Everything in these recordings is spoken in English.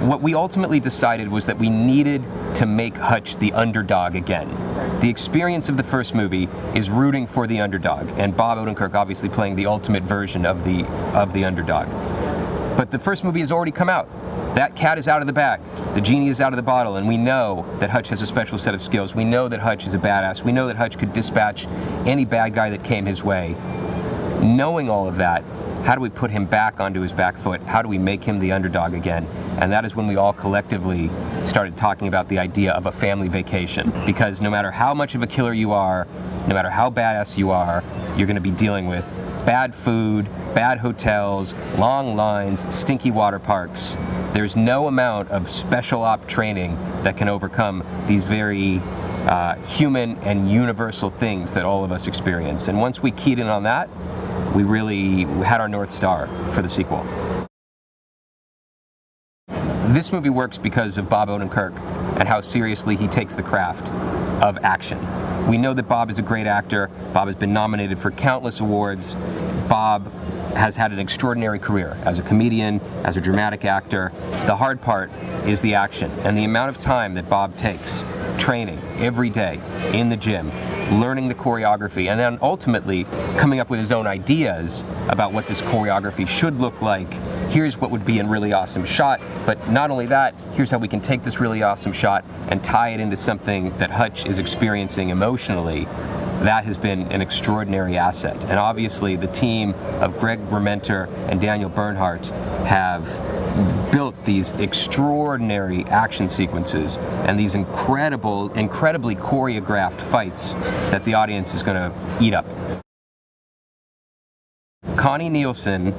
What we ultimately decided was that we needed to make Hutch the underdog again. The experience of the first movie is rooting for the underdog, and Bob Odenkirk obviously playing the ultimate version of the underdog. But the first movie has already come out. That cat is out of the bag. The genie is out of the bottle, and we know that Hutch has a special set of skills. We know that Hutch is a badass. We know that Hutch could dispatch any bad guy that came his way. Knowing all of that, how do we put him back onto his back foot? How do we make him the underdog again? And that is when we all collectively started talking about the idea of a family vacation. Because no matter how much of a killer you are, no matter how badass you are, you're going to be dealing with bad food, bad hotels, long lines, stinky water parks. There's no amount of special op training that can overcome these very human and universal things that all of us experience. And once we keyed in on that, we really had our North Star for the sequel. This movie works because of Bob Odenkirk and how seriously he takes the craft of action. We know that Bob is a great actor. Bob has been nominated for countless awards. Bob has had an extraordinary career as a comedian, as a dramatic actor. The hard part is the action and the amount of time that Bob takes training every day in the gym, learning the choreography, and then ultimately coming up with his own ideas about what this choreography should look like. Here's what would be a really awesome shot, but not only that, here's how we can take this really awesome shot and tie it into something that Hutch is experiencing emotionally. That has been an extraordinary asset. And obviously the team of Greg Rementer and Daniel Bernhardt have built these extraordinary action sequences and these incredibly choreographed fights that the audience is going to eat up. Connie Nielsen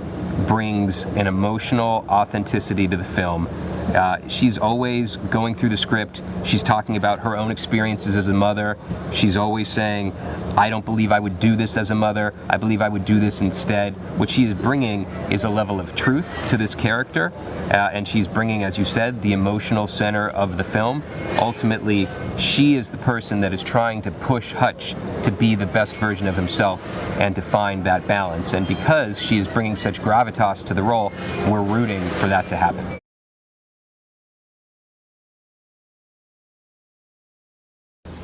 brings an emotional authenticity to the film. She's always going through the script. She's talking about her own experiences as a mother. She's always saying, I don't believe I would do this as a mother. I believe I would do this instead. What she is bringing is a level of truth to this character. And she's bringing, as you said, the emotional center of the film. Ultimately, she is the person that is trying to push Hutch to be the best version of himself and to find that balance. And because she is bringing such gravitas to the role, we're rooting for that to happen.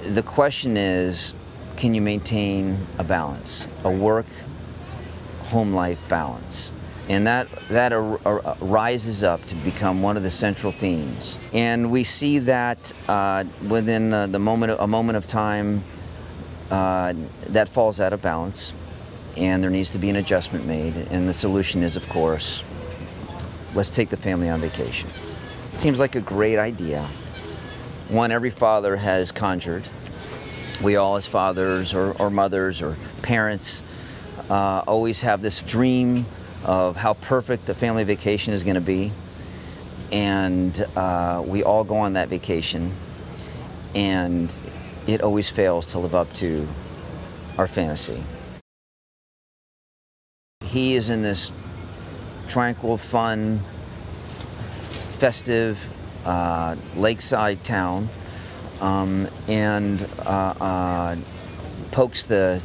The question is, can you maintain a balance, a work-home life balance? And that rises up to become one of the central themes. And we see that within a moment of time that falls out of balance, and there needs to be an adjustment made. And the solution is, of course, let's take the family on vacation. Seems like a great idea. One every father has conjured. We all as fathers or mothers or parents always have this dream of how perfect the family vacation is going to be. And we all go on that vacation, and it always fails to live up to our fantasy. He is in this tranquil, fun, festive lakeside town, and pokes the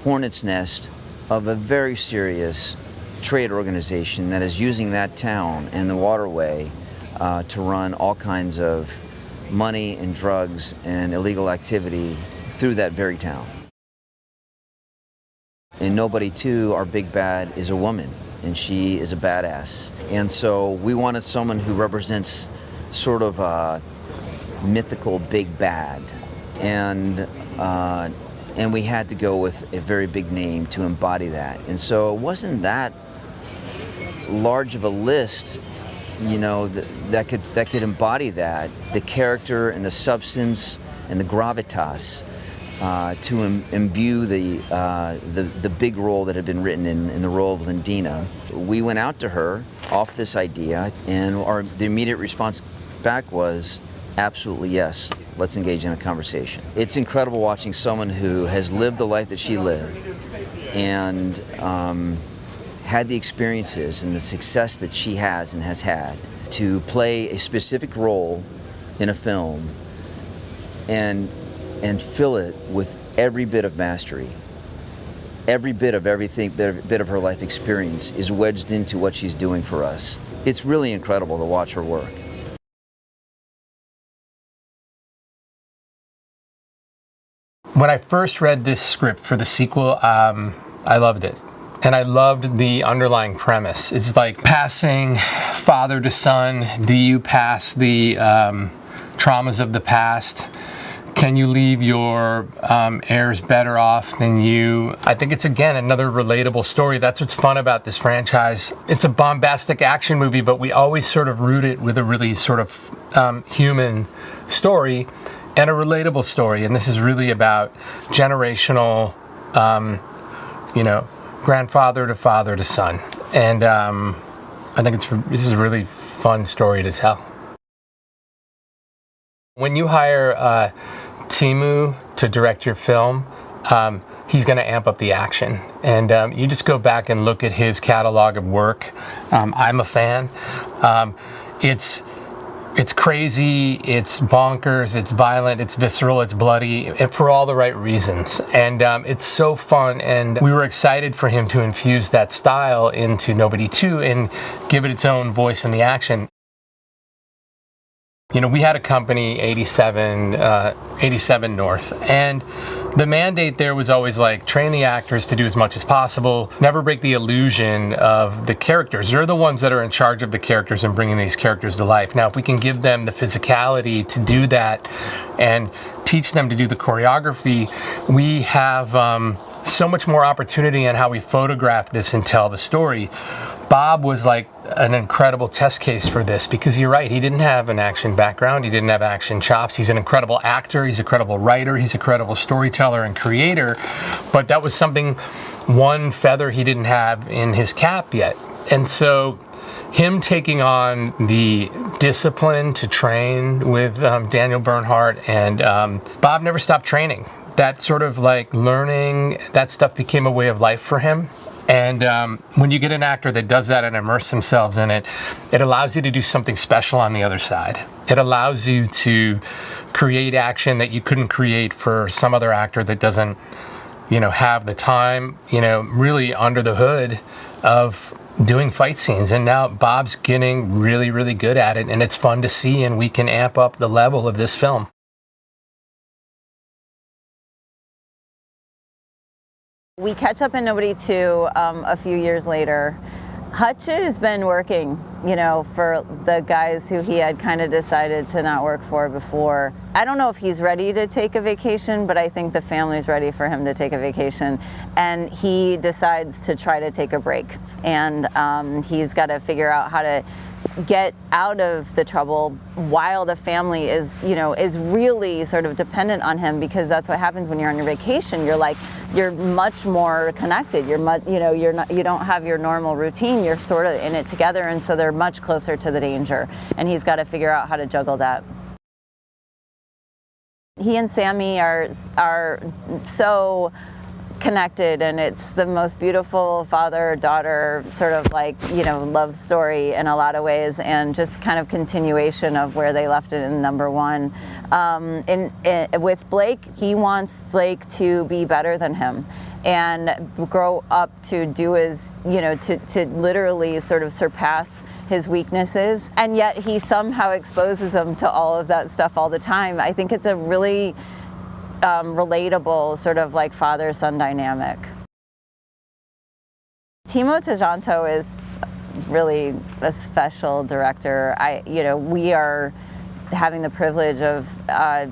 hornet's nest of a very serious trade organization that is using that town and the waterway to run all kinds of money and drugs and illegal activity through that very town. In Nobody 2, our big bad is a woman, and she is a badass. And so we wanted someone who represents sort of a mythical big bad, and we had to go with a very big name to embody that. And so it wasn't that large of a list, you know, that could embody that, the character and the substance and the gravitas to imbue the big role that had been written in the role of Lindina. We went out to her off this idea, and the immediate response back was, absolutely yes, let's engage in a conversation. It's incredible watching someone who has lived the life that she lived and had the experiences and the success that she has and has had to play a specific role in a film and fill it with every bit of mastery. Every bit of everything, bit of her life experience is wedged into what she's doing for us. It's really incredible to watch her work. When I first read this script for the sequel, I loved it. And I loved the underlying premise. It's like passing father to son. Do you pass the traumas of the past? Can you leave your heirs better off than you? I think it's, again, another relatable story. That's what's fun about this franchise. It's a bombastic action movie, but we always sort of root it with a really sort of human story and a relatable story. And this is really about generational, grandfather to father to son. And I think this is a really fun story to tell. When you hire Timu to direct your film, he's going to amp up the action. And you just go back and look at his catalog of work. I'm a fan. It's crazy, it's bonkers, it's violent, it's visceral, it's bloody, and for all the right reasons. And it's so fun, and we were excited for him to infuse that style into Nobody 2 and give it its own voice in the action. We had a company, 87 North, and the mandate there was always like, train the actors to do as much as possible, never break the illusion of the characters. They're the ones that are in charge of the characters and bringing these characters to life. Now, if we can give them the physicality to do that and teach them to do the choreography, we have so much more opportunity in how we photograph this and tell the story. Bob was like an incredible test case for this, because you're right, he didn't have an action background, he didn't have action chops. He's an incredible actor, he's a credible writer, he's a credible storyteller and creator, but that was something, one feather he didn't have in his cap yet. And so him taking on the discipline to train with Daniel Bernhardt, and Bob never stopped training. That sort of like learning, that stuff became a way of life for him. And when you get an actor that does that and immerse themselves in it, it allows you to do something special on the other side. It allows you to create action that you couldn't create for some other actor that doesn't, have the time, really under the hood of doing fight scenes. And now Bob's getting really, really good at it, and it's fun to see, and we can amp up the level of this film. We catch up in Nobody 2 a few years later. Hutch has been working, for the guys who he had kind of decided to not work for before. I don't know if he's ready to take a vacation, but I think the family's ready for him to take a vacation. And he decides to try to take a break. And he's got to figure out how to get out of the trouble while the family is really sort of dependent on him, because that's what happens when you're on your vacation. You're much more connected. You don't have your normal routine. You're sort of in it together, and so they're much closer to the danger. And he's got to figure out how to juggle that. He and Sammy are so connected, and it's the most beautiful father-daughter sort of love story in a lot of ways, and just kind of continuation of where they left it in number 1. With Blake, he wants Blake to be better than him and grow up to do his, to literally sort of surpass his weaknesses, and yet he somehow exposes him to all of that stuff all the time. I think it's a really relatable sort of like father-son dynamic. Timo Tjahjanto is really a special director. We are having the privilege of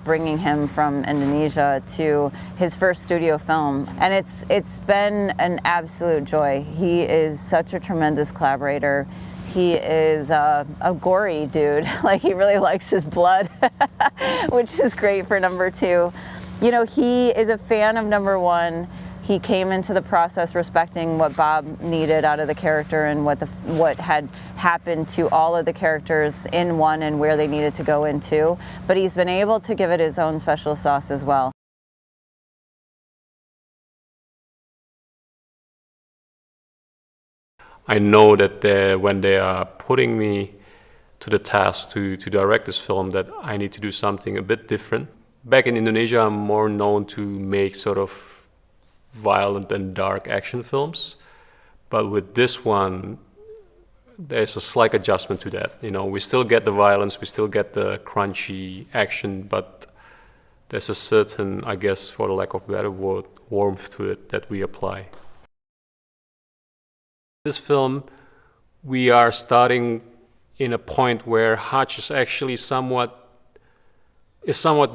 bringing him from Indonesia to his first studio film, and it's been an absolute joy. He is such a tremendous collaborator. He is a gory dude. He really likes his blood, which is great for number 2. He is a fan of number 1. He came into the process respecting what Bob needed out of the character and what had happened to all of the characters in 1 and where they needed to go in 2. But he's been able to give it his own special sauce as well. I know that when they are putting me to the task to direct this film, that I need to do something a bit different. Back in Indonesia, I'm more known to make sort of violent and dark action films. But with this one, there's a slight adjustment to that. We still get the violence, we still get the crunchy action, but there's a certain, I guess, for the lack of a better word, warmth to it that we apply. This film, we are starting in a point where Hutch is actually somewhat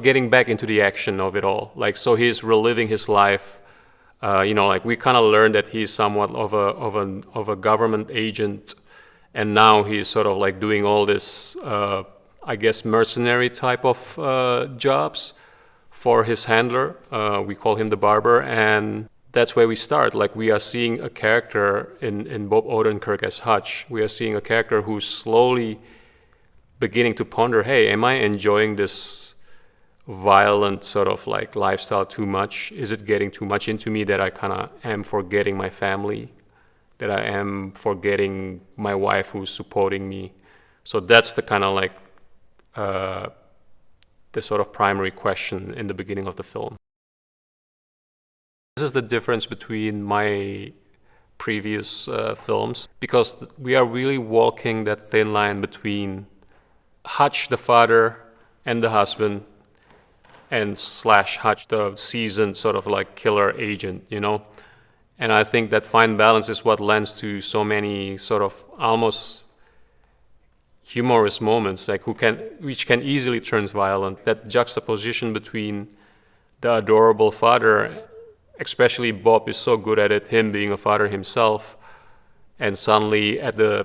getting back into the action of it all. Like, so he's reliving his life. Like we kind of learned that he's somewhat of a government agent, and now he's sort of like doing all this, I guess, mercenary type of jobs for his handler. We call him the barber, and that's where we start. Like, we are seeing a character in Bob Odenkirk as Hutch. We are seeing a character who's slowly beginning to ponder, hey, am I enjoying this violent sort of like lifestyle too much? Is it getting too much into me that I kind of am forgetting my family, that I am forgetting my wife who's supporting me? So that's the kind of like the sort of primary question in the beginning of the film. This is the difference between my previous films, because we are really walking that thin line between Hutch the father and the husband, and slash Hutch the seasoned sort of like killer agent, you know? And I think that fine balance is what lends to so many sort of almost humorous moments, like which can easily turn violent. That juxtaposition between the adorable father, especially Bob is so good at it, him being a father himself, and suddenly at the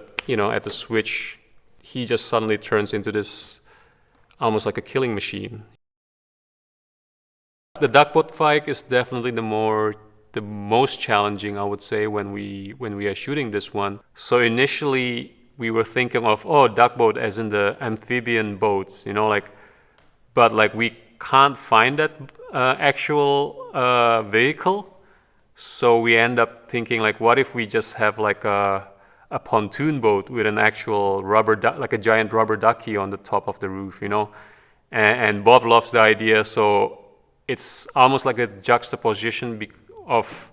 switch, he just suddenly turns into this almost like a killing machine. The duckboat fight is definitely the most challenging, I would say, when we are shooting this one. So initially we were thinking of, duckboat as in the amphibian boats, but like we can't find that actual vehicle. So we end up thinking, like, what if we just have like a pontoon boat with an actual like a giant rubber ducky on the top of the roof, And Bob loves the idea, so it's almost like a juxtaposition of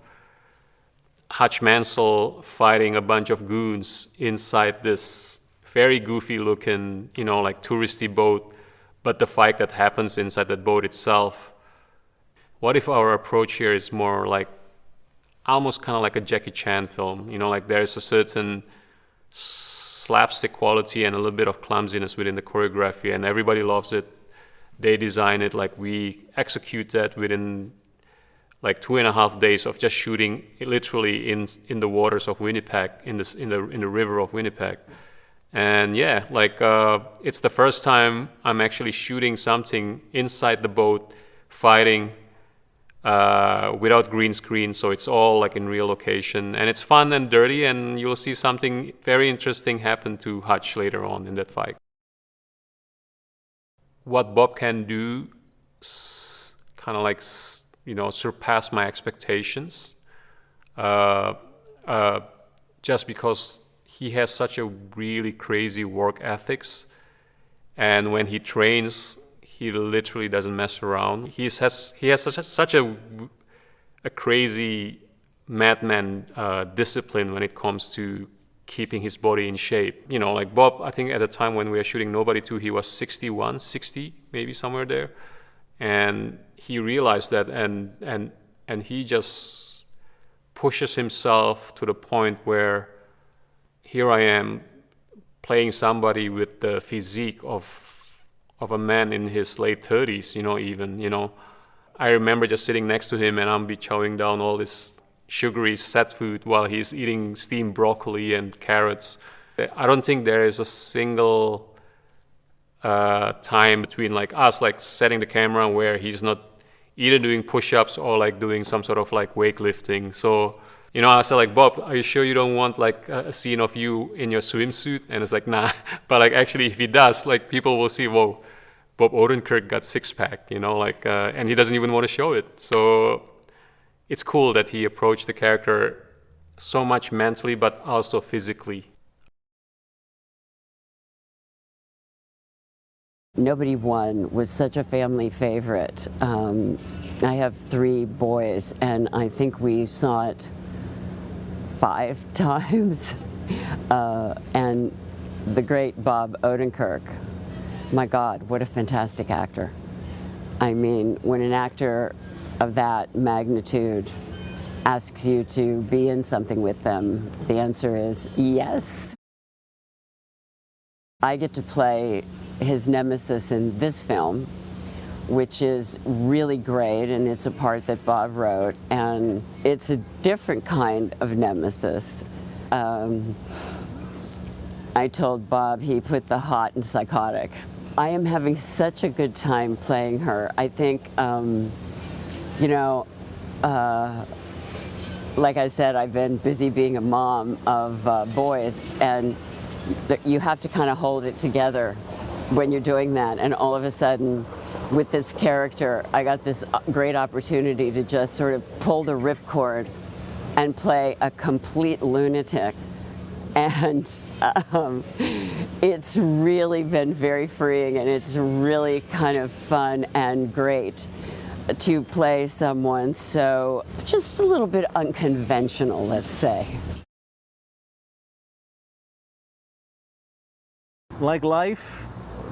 Hutch Mansell fighting a bunch of goons inside this very goofy looking, like touristy boat, but the fight that happens inside that boat itself. What if our approach here is more like, almost kind of like a Jackie Chan film, like there's a certain slapstick quality and a little bit of clumsiness within the choreography, and everybody loves it. They design it, like we execute that within like 2.5 days of just shooting literally in the waters of Winnipeg, in the river of Winnipeg. And yeah, like it's the first time I'm actually shooting something inside the boat, fighting without green screen, so it's all like in real location, and it's fun and dirty, and you'll see something very interesting happen to Hutch later on in that fight. What Bob can do kind of like, surpass my expectations, just because he has such a really crazy work ethics, and when he trains, he literally doesn't mess around. He has such a crazy madman discipline when it comes to keeping his body in shape. Like Bob, I think at the time when we were shooting Nobody 2, he was 61, 60, maybe somewhere there. And he realized that, and he just pushes himself to the point where here I am playing somebody with the physique of a man in his late 30s, I remember just sitting next to him and I'm chowing down all this sugary set food while he's eating steamed broccoli and carrots. I don't think there is a single time between like us like setting the camera where he's not either doing push-ups or like doing some sort of like weightlifting. So I said like, Bob, are you sure you don't want like a scene of you in your swimsuit? And it's like, nah. But like actually if he does, like people will see, whoa, Bob Odenkirk got six-pack, and he doesn't even want to show it. So it's cool that he approached the character so much mentally, but also physically. Nobody Won was such a family favorite. I have 3 boys, and I think we saw it 5 times. And the great Bob Odenkirk, my God, what a fantastic actor. I mean, when an actor of that magnitude asks you to be in something with them, the answer is yes. I get to play his nemesis in this film, which is really great, and it's a part that Bob wrote, and it's a different kind of nemesis. I told Bob he put the hot in psychotic. I am having such a good time playing her. I think, you know, like I said, I've been busy being a mom of boys, and you have to kind of hold it together when you're doing that. And all of a sudden, with this character, I got this great opportunity to just sort of pull the ripcord and play a complete lunatic. And it's really been very freeing, and it's really kind of fun and great to play someone so just a little bit unconventional, let's say. Like life,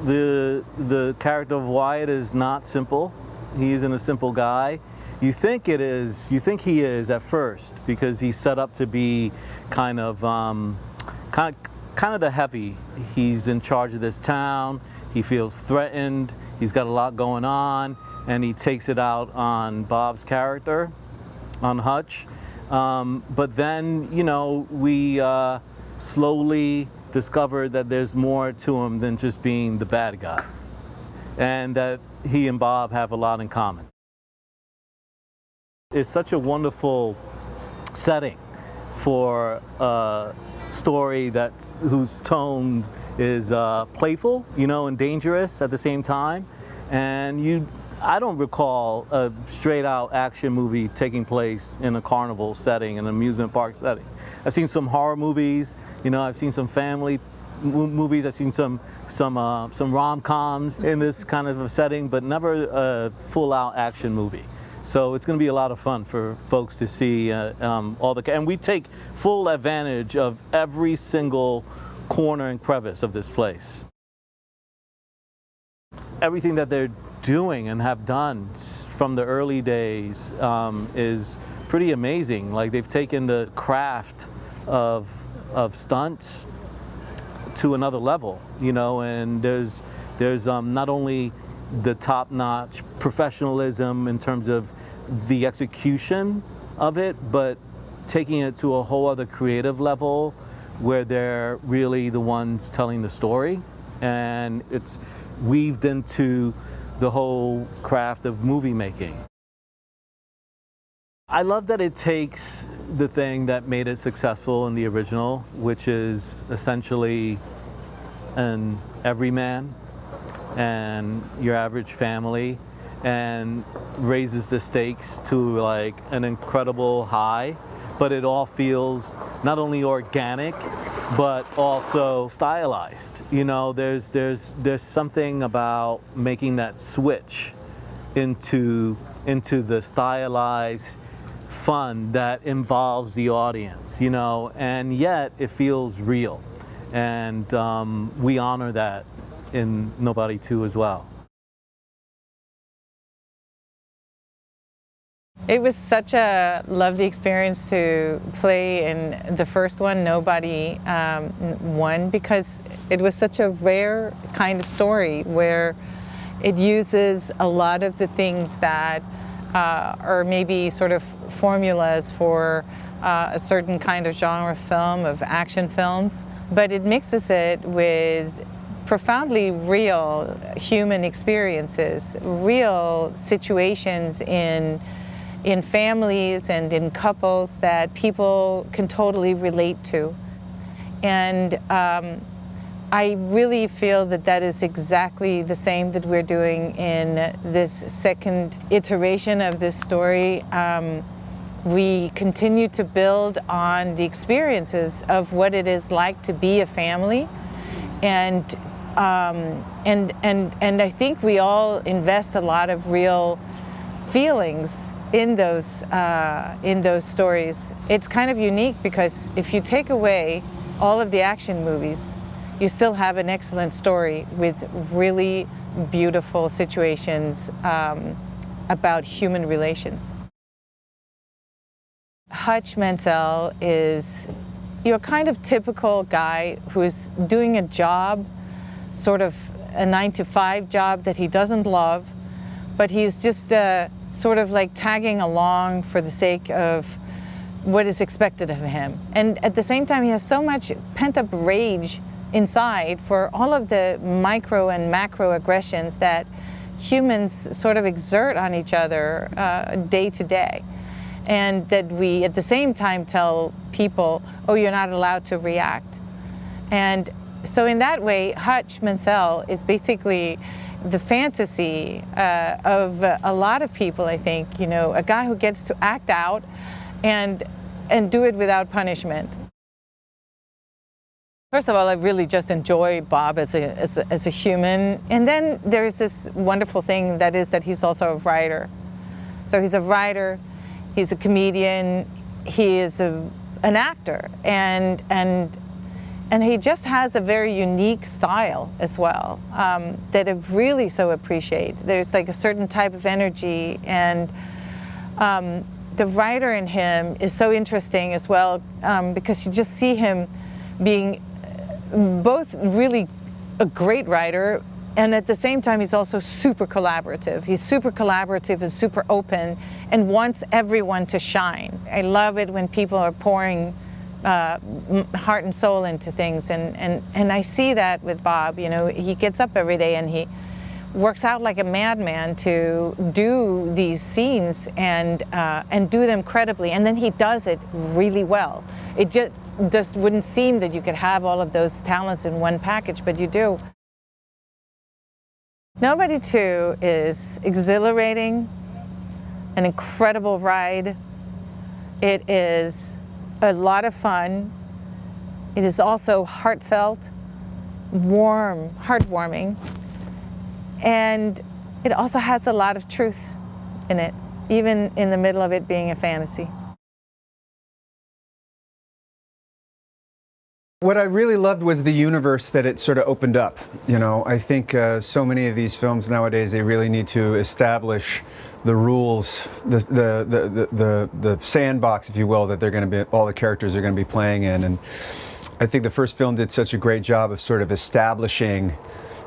the character of Wyatt is not simple. He isn't a simple guy. You think it is. You think he is at first, because he's set up to be kind of the heavy. He's in charge of this town. He feels threatened. He's got a lot going on, and he takes it out on Bob's character, on Hutch. But then, you know, we slowly discovered that there's more to him than just being the bad guy, and that he and Bob have a lot in common. It's such a wonderful setting for a story whose tone is playful, you know, and dangerous at the same time. And I don't recall a straight-out action movie taking place in a carnival setting, an amusement park setting. I've seen some horror movies, you know, I've seen some family movies, I've seen some rom-coms in this kind of a setting, but never a full-out action movie. So it's going to be a lot of fun for folks to see and we take full advantage of every single corner and crevice of this place. Everything that they're doing and have done from the early days is pretty amazing. Like, they've taken the craft of stunts to another level, you know, and there's not only the top-notch professionalism in terms of the execution of it, but taking it to a whole other creative level where they're really the ones telling the story, and it's weaved into the whole craft of movie making. I love that it takes the thing that made it successful in the original, which is essentially an everyman and your average family, and raises the stakes to like an incredible high, but it all feels not only organic but also stylized. You know, there's something about making that switch into the stylized fun that involves the audience, you know, and yet it feels real, and we honor that in Nobody 2 as well. It was such a lovely experience to play in the first one, Nobody 1, because it was such a rare kind of story where it uses a lot of the things that are maybe sort of formulas for a certain kind of genre film, of action films, but it mixes it with profoundly real human experiences, real situations in families and in couples that people can totally relate to. And I really feel that that is exactly the same that we're doing in this second iteration of this story. We continue to build on the experiences of what it is like to be a family, and I think we all invest a lot of real feelings in those stories. It's kind of unique because if you take away all of the action movies, you still have an excellent story with really beautiful situations about human relations. Hutch Mansell is your kind of typical guy who's doing a job, sort of a 9-to-5 job that he doesn't love, but he's just sort of like tagging along for the sake of what is expected of him. And at the same time, he has so much pent-up rage inside for all of the micro and macro aggressions that humans sort of exert on each other day to day. And that we, at the same time, tell people, oh, you're not allowed to react. And so in that way, Hutch Mansell is basically the fantasy of a lot of people, I think. You know, a guy who gets to act out and do it without punishment. First of all, I really just enjoy Bob as a human. And then there's this wonderful thing that is that he's also a writer. So he's a writer, he's a comedian, he is an actor, and he just has a very unique style as well that I really so appreciate. There's like a certain type of energy, and the writer in him is so interesting as well because you just see him being both really a great writer, and at the same time he's also super collaborative. He's super collaborative and super open and wants everyone to shine. I love it when people are pouring heart and soul into things, and I see that with Bob. You know, he gets up every day and he works out like a madman to do these scenes and do them credibly, and then he does it really well. It just wouldn't seem that you could have all of those talents in one package, but you do. Nobody 2 is exhilarating, an incredible ride. It is a lot of fun. It is also heartfelt, warm, heartwarming, and it also has a lot of truth in it, even in the middle of it being a fantasy. What I really loved was the universe that it sort of opened up. You know, I think so many of these films nowadays, they really need to establish the rules, the sandbox, if you will, that they're going to be, all the characters are going to be playing in. And I think the first film did such a great job of sort of establishing,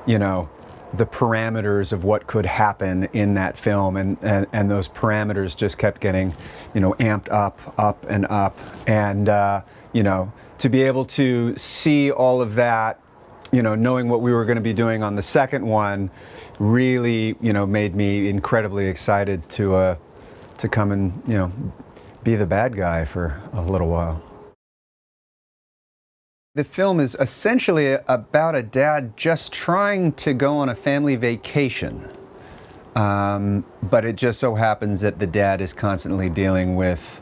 you know, the parameters of what could happen in that film, and those parameters just kept getting, you know, amped up and up, and you know, to be able to see all of that, you know, knowing what we were going to be doing on the second one, really, you know, made me incredibly excited to come and, you know, be the bad guy for a little while. The film is essentially about a dad just trying to go on a family vacation, but it just so happens that the dad is constantly dealing with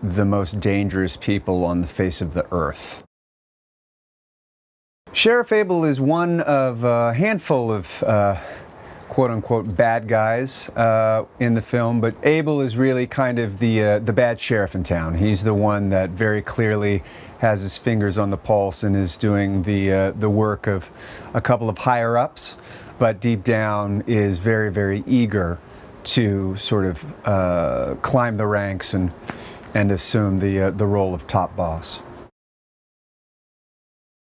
the most dangerous people on the face of the earth. Sheriff Abel is one of a handful of quote-unquote bad guys in the film, but Abel is really kind of the bad sheriff in town. He's the one that very clearly has his fingers on the pulse and is doing the work of a couple of higher-ups, but deep down is very, very eager to sort of climb the ranks and assume the role of top boss.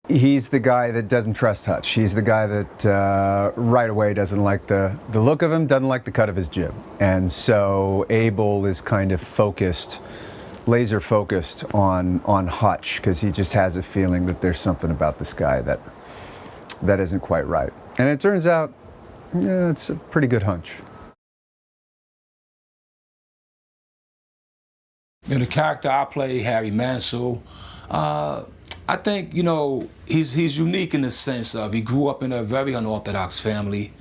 He's the guy that doesn't trust Hutch. He's the guy that right away doesn't like the look of him, doesn't like the cut of his jib. And so Abel is kind of focused, laser focused on Hutch, because he just has a feeling that there's something about this guy that isn't quite right. And it turns out, yeah, it's a pretty good hunch. You know, the character I play, Harry Mansell, I think, you know, he's unique in the sense of he grew up in a very unorthodox family,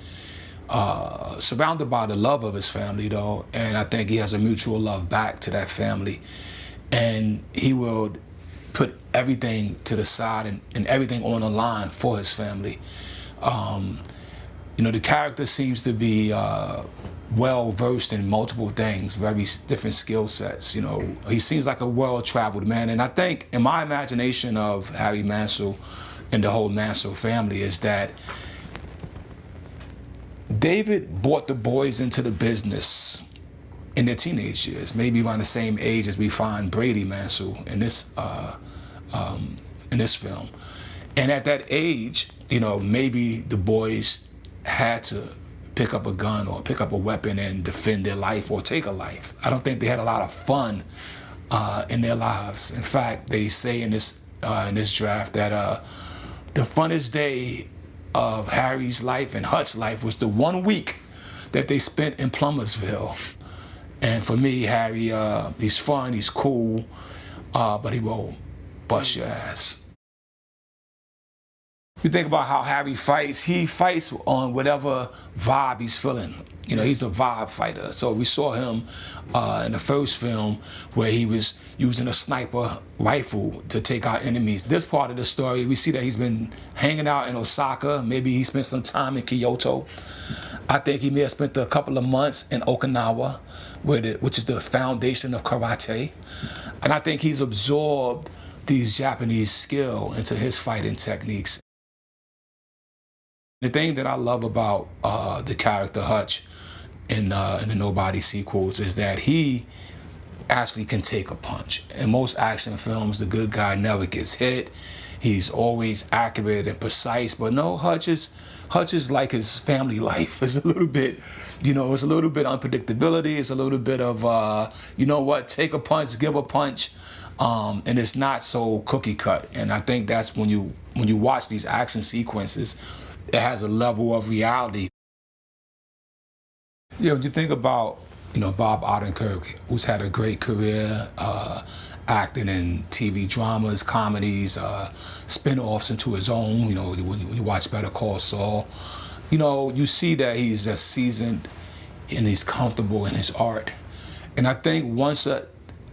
surrounded by the love of his family, though, and I think he has a mutual love back to that family. And he will put everything to the side and everything on the line for his family. You know, the character seems to be well versed in multiple things, very different skill sets. You know, he seems like a well-traveled man, and I think in my imagination of Harry Mansell and the whole Mansell family is that David brought the boys into the business in their teenage years, maybe around the same age as we find Brady Mansell in this film. And at that age, you know, maybe the boys had to pick up a gun or pick up a weapon and defend their life or take a life. I don't think they had a lot of fun in their lives. In fact, they say in this draft that the funnest day of Harry's life and Hutch's life was the 1 week that they spent in Plummersville. And for me, Harry, he's fun, he's cool, but he will bust your ass. You think about how Harry fights, he fights on whatever vibe he's feeling. You know, he's a vibe fighter. So we saw him in the first film where he was using a sniper rifle to take out enemies. This part of the story, we see that he's been hanging out in Osaka. Maybe he spent some time in Kyoto. I think he may have spent a couple of months in Okinawa, which is the foundation of karate. And I think he's absorbed these Japanese skill into his fighting techniques. The thing that I love about the character Hutch in the Nobody sequels is that he actually can take a punch. In most action films, the good guy never gets hit. He's always accurate and precise, but no, Hutch is like his family life. It's a little bit, you know, it's a little bit unpredictability. It's a little bit of, you know what, take a punch, give a punch, and it's not so cookie cut. And I think that's when you watch these action sequences, it has a level of reality. You know, you think about, you know, Bob Odenkirk, who's had a great career acting in TV dramas, comedies, spin-offs into his own. You know, when you watch Better Call Saul, you know, you see that he's just seasoned and he's comfortable in his art. And I think once an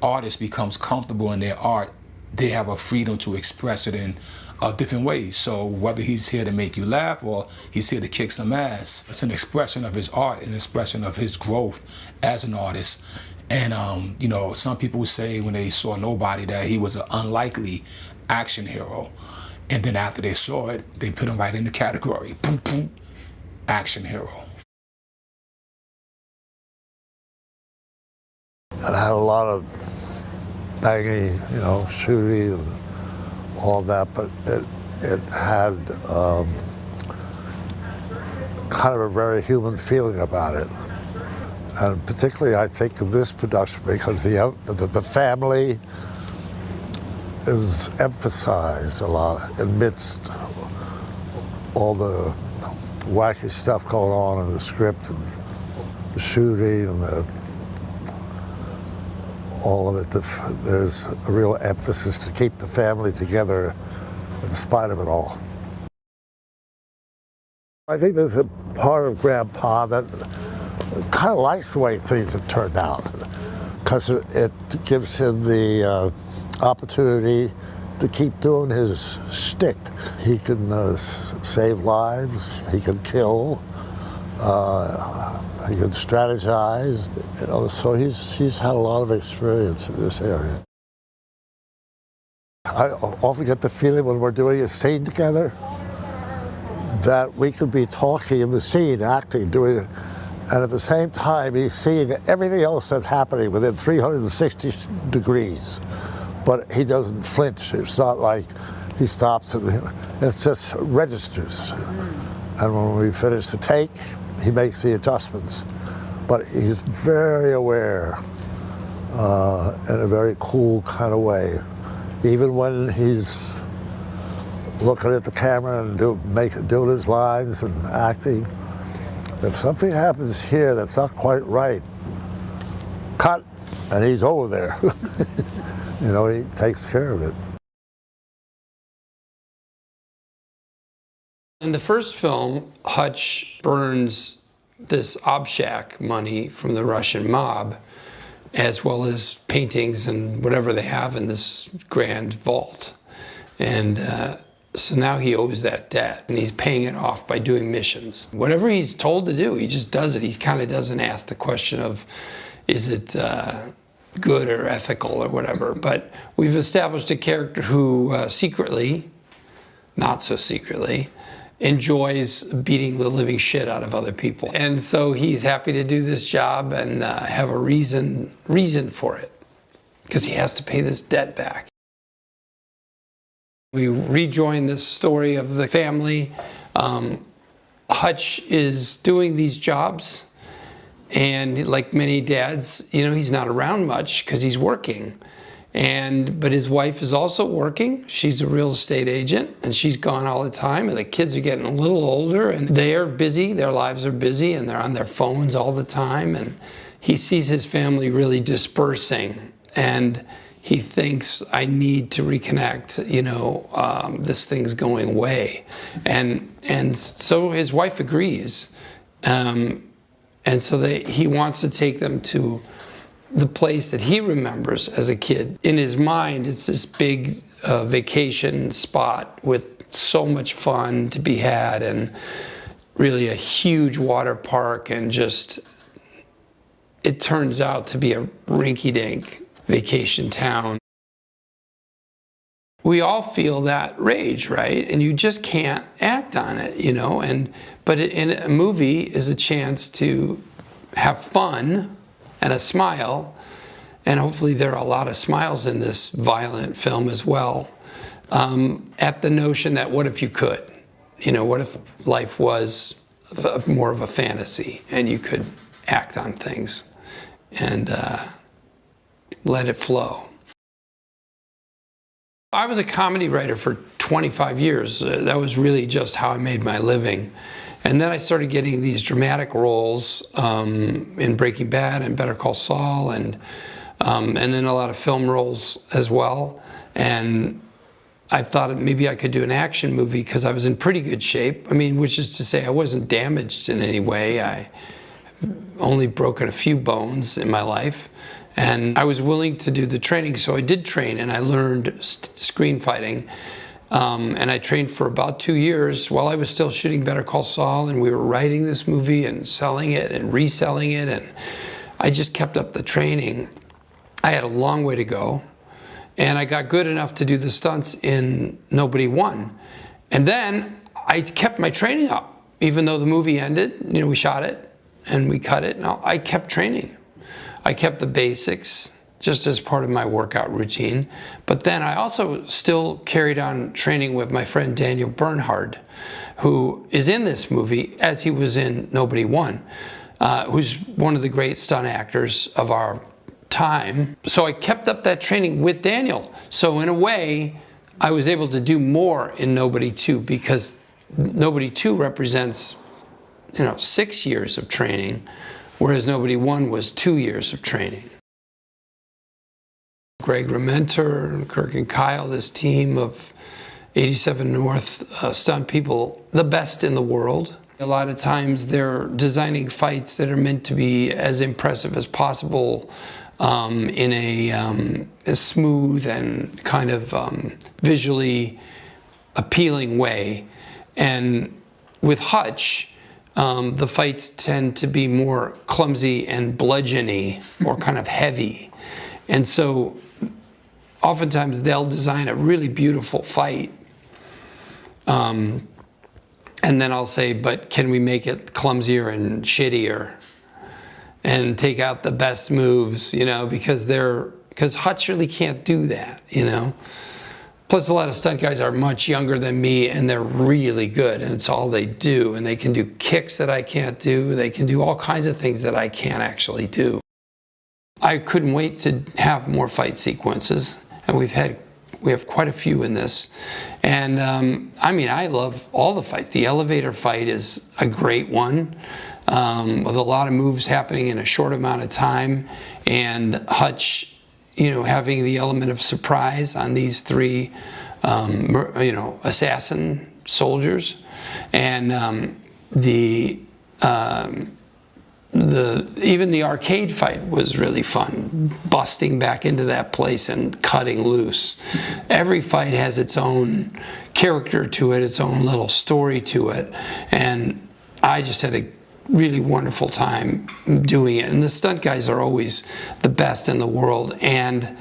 artist becomes comfortable in their art, they have a freedom to express it in different ways. So whether he's here to make you laugh or he's here to kick some ass, it's an expression of his art, an expression of his growth as an artist. And you know, some people say when they saw Nobody that he was an unlikely action hero. And then after they saw it, they put him right in the category, boom, boom, action hero. It had a lot of banging, you know, shooting and all that, but it had kind of a very human feeling about it. And particularly, I think, in this production, because the family is emphasized a lot amidst all the wacky stuff going on in the script and the shooting and all of it. There's a real emphasis to keep the family together in spite of it all. I think there's a part of Grandpa that kind of likes the way things have turned out, because it gives him the opportunity to keep doing his shtick. He can save lives, he can kill, he can strategize, you know, so he's had a lot of experience in this area. I often get the feeling when we're doing a scene together that we could be talking in the scene, acting, doing it, and at the same time he's seeing everything else that's happening within 360 degrees, but he doesn't flinch. It's not like he stops and it just registers. And when we finish the take, he makes the adjustments, but he's very aware in a very cool kind of way. Even when he's looking at the camera and doing his lines and acting, if something happens here that's not quite right, cut, and he's over there. You know, he takes care of it. In the first film, Hutch burns this obshak money from the Russian mob, as well as paintings and whatever they have in this grand vault. And so now he owes that debt, and he's paying it off by doing missions. Whatever he's told to do, he just does it. He kind of doesn't ask the question of, is it good or ethical or whatever. But we've established a character who secretly, not so secretly, enjoys beating the living shit out of other people. And so he's happy to do this job and have a reason for it, because he has to pay this debt back. We rejoin this story of the family. Hutch is doing these jobs, and like many dads, you know, he's not around much because he's working. But his wife is also working. She's a real estate agent, and she's gone all the time, and the kids are getting a little older, and they are busy, their lives are busy, and they're on their phones all the time, and he sees his family really dispersing, and he thinks, I need to reconnect, you know, this thing's going away. And so his wife agrees, and so he wants to take them to the place that he remembers as a kid. In his mind, it's this big vacation spot with so much fun to be had, and really a huge water park, and just, it turns out to be a rinky-dink vacation town. We all feel that rage, right? And you just can't act on it, you know? But in a movie is a chance to have fun and a smile, and hopefully there are a lot of smiles in this violent film as well, at the notion that what if you could? You know, what if life was more of a fantasy and you could act on things and let it flow. I was a comedy writer for 25 years. That was really just how I made my living. And then I started getting these dramatic roles in Breaking Bad and Better Call Saul, and then a lot of film roles as well. And I thought maybe I could do an action movie because I was in pretty good shape. I mean, which is to say I wasn't damaged in any way. I only broken a few bones in my life. And I was willing to do the training, so I did train, and I learned screen fighting. And I trained for about 2 years while I was still shooting Better Call Saul, and we were writing this movie and selling it and reselling it, and I just kept up the training. I had a long way to go, and I got good enough to do the stunts in Nobody Won. And then I kept my training up, even though the movie ended. You know, we shot it and we cut it. No, I kept training. I kept the basics just as part of my workout routine. But then I also still carried on training with my friend Daniel Bernhard, who is in this movie as he was in Nobody Won, who's one of the great stunt actors of our time. So I kept up that training with Daniel. So in a way, I was able to do more in Nobody 2, because Nobody 2 represents, 6 years of training, whereas Nobody Won was 2 years of training. Greg Rementer, Kirk and Kyle, this team of 87 North stunt people, the best in the world. A lot of times they're designing fights that are meant to be as impressive as possible in a smooth and kind of visually appealing way. And with Hutch, the fights tend to be more clumsy and bludgeony, more kind of heavy. And so oftentimes they'll design a really beautiful fight. And then I'll say, but can we make it clumsier and shittier and take out the best moves, because Hutch really can't do that, Plus, a lot of stunt guys are much younger than me, and they're really good, and it's all they do. And they can do kicks that I can't do. They can do all kinds of things that I can't actually do. I couldn't wait to have more fight sequences, and we have quite a few in this. And I love all the fights. The elevator fight is a great one, with a lot of moves happening in a short amount of time, and Hutch, having the element of surprise on these three, assassin soldiers, and even the arcade fight was really fun, busting back into that place and cutting loose. Every fight has its own character to it, its own little story to it, and I just had a really wonderful time doing it. And the stunt guys are always the best in the world, and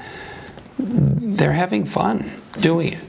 they're having fun doing it.